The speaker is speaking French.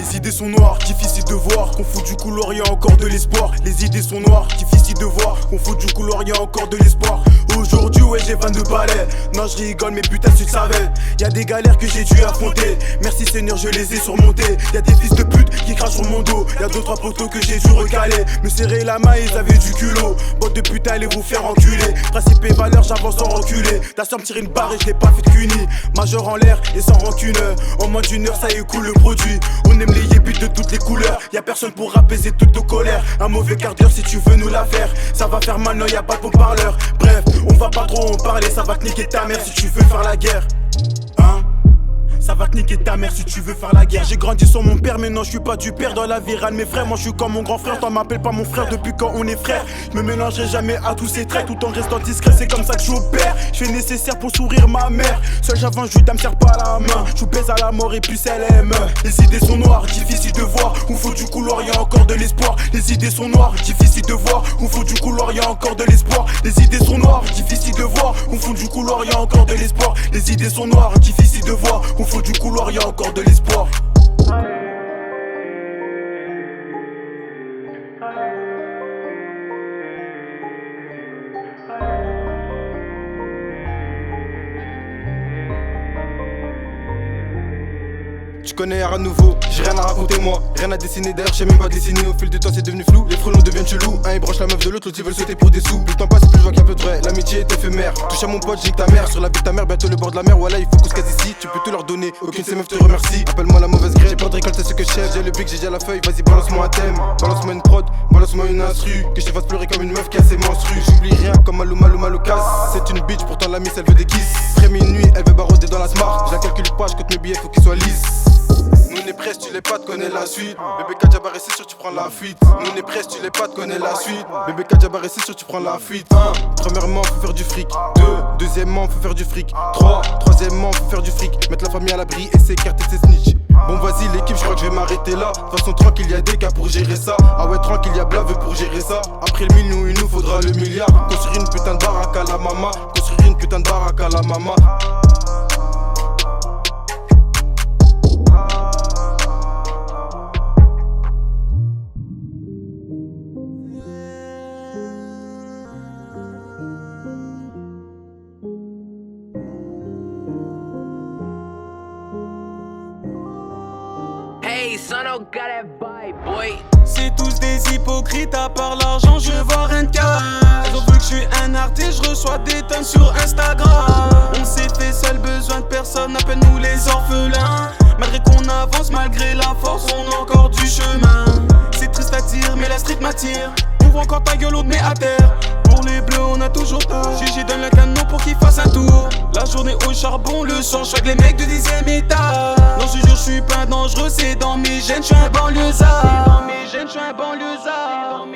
Les idées sont noires, difficile de voir qu'on fout du couloir, y'a encore de l'espoir. Les idées sont noires, difficile de voir qu'on fout du couloir, y'a encore de l'espoir. Aujourd'hui ouais j'ai 22 balais. Non je rigole mais putain tu le savais. Y'a des galères que j'ai dû affronter. Merci Seigneur je les ai surmontées. Y'a des fils de pute qui crachent sur mon dos. Y'a 2-3 poteaux que j'ai dû recaler. Me serrer la main ils avaient du culot. Bande de putain allez vous faire enculer. Principe et valeur j'avance sans reculer. Ta soeur me tire une barre et je l'ai pas fait de cunie. Majeur en l'air et sans rancune. En moins d'une heure ça écoule le produit. On aime les yébits de toutes les couleurs. Y'a personne pour apaiser toutes nos colères. Un mauvais quart d'heure si tu veux nous la faire. Ça va faire mal non y'a pas de parleur. Bref on va pas trop en parler. Ça va te niquer ta mère si tu veux faire la guerre. Hein? Ça va te niquer ta mère si tu veux faire la guerre. J'ai grandi sans mon père mais non je suis pas du père. Dans la virale mes frères moi je suis comme mon grand frère. T'en m'appelles pas mon frère depuis quand on est frères. Je me mélangerai jamais à tous ces traits tout en restant discret. C'est comme ça que j'opère. Je fais nécessaire pour sourire ma mère. Seul j'avance je me serre pas la main. Je baise à la mort et puis elle aime. Les idées sont noires, difficile de voir. On faut du couloir, y'a encore de l'espoir. Les idées sont noires, difficile de voir. On faut du couloir, y'a encore de l'espoir. Les idées sont noires, difficile de voir. On fout du couloir, y'a encore de l'espoir. Les idées sont noires, difficile de voir. On fout du couloir, y'a encore de l'espoir. Tu connais rien de nouveau, j'ai rien à raconter moi. Rien à dessiner d'ailleurs, j'ai même pas dessiné. Au fil du temps c'est devenu flou, les frelons deviennent chelous. Un il branche la meuf de l'autre, l'autre ils veulent sauter pour des sous. Plus le temps passe, plus je vois qu'il y a peu de vrai, l'amitié est éphémère. Touche à mon pote, j'ai que ta mère, sur la vie de ta mère, bientôt le bord de la mer. Voilà il faut qu'on se casse ici, tu peux tout leur donner. Aucune de ces meufs te remercie, appelle-moi la mauvaise graine. J'ai pas de récolte, c'est ce que je cherche. J'ai le bic, j'ai déjà la feuille, vas-y balance-moi un thème. Balance-moi une prod, balance-moi une instru. Que je te fasse pleurer comme une meuf qui a ses menstrues. J'oublie rien comme Malou Malou Malou casse. C'est une bitch, pourtant la miss elle veut des kisses. Après minuit, elle veut baroder dans la smart. Je la calcule pas, je compte mes billets, faut qu'ils soient lisses. Nous on est presse, tu l'es pas, tu connais la suite. Bébé Kadjabaré, c'est sûr, tu prends la fuite. Nous on est presse, tu l'es pas, tu connais la suite. Bébé Kadjabaré, c'est sûr, tu prends la fuite. Premièrement, faut faire du fric. Deuxièmement, faut faire du fric. Troisièmement, faut faire du fric. Mettre la famille à l'abri et s'écarter de ses snitch. Bon, vas-y, l'équipe, je crois que je vais m'arrêter là. De toute façon, tranquille, y'a des cas pour gérer ça. Ah ouais, tranquille, y'a blave pour gérer ça. Après le million, il nous faudra le milliard. Construire une putain de baraque à la mama. Construire une putain de baraque à la mama. Hey, son, oh, got that vibe, boy. C'est tous des hypocrites, à part l'argent, je vois rien de cash. Ils ont vu que je suis un artiste, je reçois des tonnes sur Instagram. On s'est fait seul, besoin de personne, appelle-nous les orphelins. Malgré qu'on avance, malgré la force, on a encore du chemin. C'est triste à dire, mais la street m'attire. Ouvre encore ta gueule, on te met à terre. Pour les bleus, on a toujours tort. GG donne le canon pour qu'il fasse un tour. La journée au charbon, le soir, je les mecs de 10ème étage. Non, je te jure, je suis pas dangereux, c'est dans mes gènes, je suis un banlieusard. C'est dans mes gènes, je suis un banlieusard.